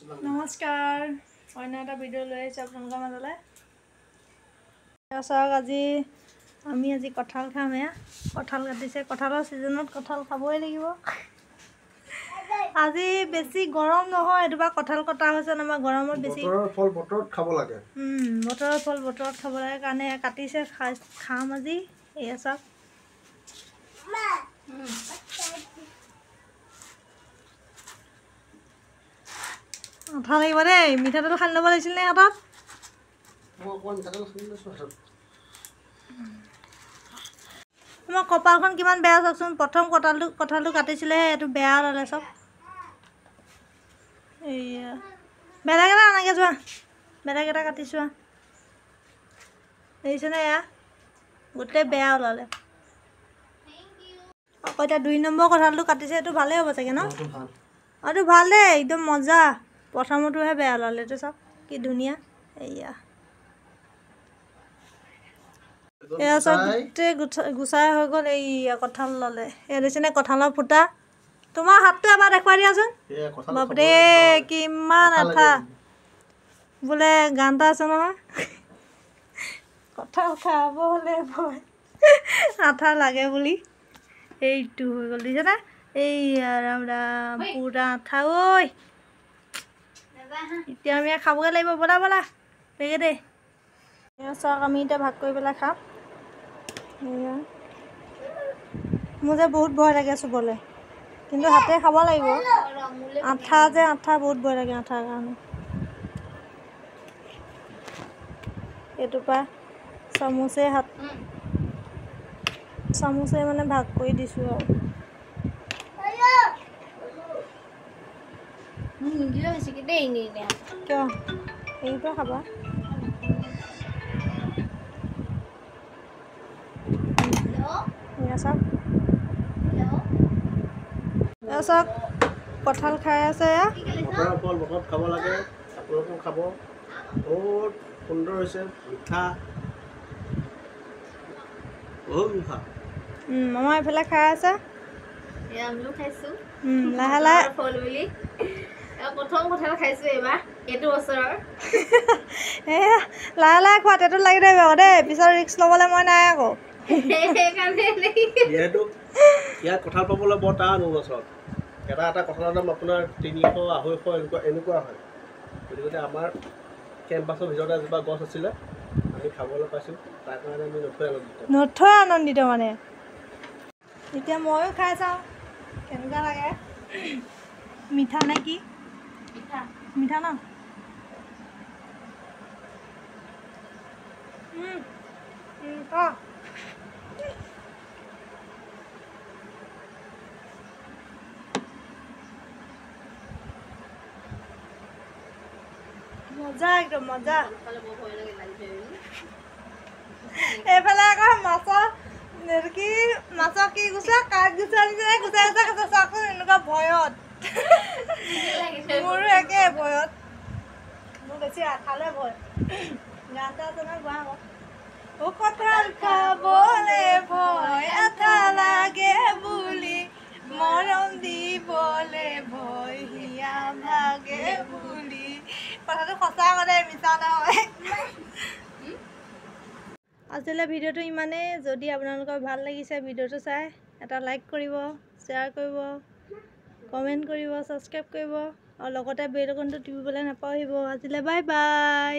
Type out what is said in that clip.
নমস্কাৰ অন্য এটা ভিডিঅ' লৈ আহিছোঁ আপোনালোকৰ মাজলৈ। চাওক আজি আমি কঁঠাল খাম। কঁঠাল কাটিছে, কঁঠালৰ ছিজনত কঁঠাল খাবই লাগিব। আজি বেছি গৰম নহয়, এইটো কঁঠাল কটা হৈছে আমাৰ গৰমত বেছি। বতৰৰ ফল বতৰত খাব লাগে। বতৰৰ ফল বতৰত খাব লাগে কাৰণে কাটিছে, খাম আজি। এয়া চাওক আঠা লাগিব দেই। মিঠাতেল সানি ল'ব লাগিছিল নে হাতত? মোৰ কপালখন কিমান বেয়া চাওকচোন। প্ৰথম কঁঠালটো কাটিছিলেহে, এইটো বেয়া ওলালে চব। এইয়া বেলেগ এটা আনাগে যোৱা, বেলেগ এটা কাটিছোৱা। দেখিছেনে? এয়া গোটেই বেয়া ওলালে। আকৌ এতিয়া 2 নম্বৰ কঁঠালটো কাটিছে, এইটো ভালেই হ'ব চাগে ন? এইটো ভাল দেই, একদম মজা। প্ৰথমটোহে বেয়া ওলালে, এইটো চাওক কি ধুনীয়া। এয়া চব গোটেই গুচাই হৈ গ'ল। এই কঁঠাল ল'লে, এয়া দেখিছেনে কঁঠালৰ ফুটা? তোমাৰ হাতটো এবাৰ দেখুৱাই দিয়াচোন। বাপৰে কিমান আঠা। বোলে গান এটা আছে নহয়, কঁঠাল খাবলৈ ভয়, আঠা লাগে বুলি। এইটো হৈ গ'ল, দেখিছেনে? এই ৰাম ৰাম পুৰা আঠা। ঐ এতিয়া আমি খাবগৈ লাগিব। ব'লা ব'লা বেগে দেই। এয়া চাওক আমি এতিয়া ভাগ কৰি পেলাই খাম। এয়া মোৰ যে বহুত ভয় লাগে চুবলৈ, কিন্তু হাতে খাব লাগিব। আঠা যে আঠা, বহুত ভয় লাগে আঠাৰ কাৰণে। এইটোপা চামুচে মানে ভাগ কৰি দিছোঁ আৰু। কিয় এইটো খাবা? চাওক কঁঠাল খাই আছে। বতৰৰ ফল বতৰত খাব লাগে। আপোনালোকেও খাব। বহুত সুন্দৰ হৈছে, মিঠা, বহুত মিঠা। মামা এইফালে খাই আছে। আমিও খাইছোঁ লাহে লাহে। ফল বুলি প্ৰথম কঁঠাল খাইছোঁ এইবাৰ, এইটো বছৰৰ। এয়া লাহে লাহে খোৱা, তেটো লাগি ধৰিব আকৌ দেই। পিছত ৰিক্স ল'বলৈ মই নাই আকৌ। ইয়াত কঁঠাল পাবলৈ বৰ টান অৰুণাচলত। এটা কঁঠালৰ দাম আপোনাৰ 300-250 এনেকুৱা হয়। গতিকে আমাৰ কেম্পাছৰ ভিতৰতে এজোপা গছ আছিলে, আমি খাবলৈ পাইছোঁ। তাৰ কাৰণে আমি নথৈ আনন্দিত মানে। এতিয়া ময়ো খাই চাওঁ কেনেকুৱা লাগে। মিঠা নে কি? মিঠা ন? মজা, একদম মজা। এইফালে আকৌ মাছৰ কি গুচা, কাঠ গুচা নিচিনাই গুচাই খাইছে চাওকচোন। এনেকুৱা ভয়ত মোৰো একে ভয়ত। মোৰ বেছি আঠালে ভয়। গান এটা আছে নহয়, গোৱা আকৌ। কঁঠাল খাবলে ভয়, আঠা লাগে বুলি, মৰম দিবলে ভয়, হিয়া ভাগে বুলি। কথাটো সঁচা মানে, মিছা নহয়। আজিলৈ ভিডিঅ'টো ইমানেই। যদি আপোনালোকৰ ভাল লাগিছে ভিডিঅ'টো চাই, এটা লাইক কৰিব, শ্বেয়াৰ কৰিব, কমেণ্ট কৰিব, ছাবস্ক্ৰাইব কৰিব আৰু লগতে বেল আইকনটো টিপিবলৈ নাপাহৰিব। আজিলৈ বাই বাই।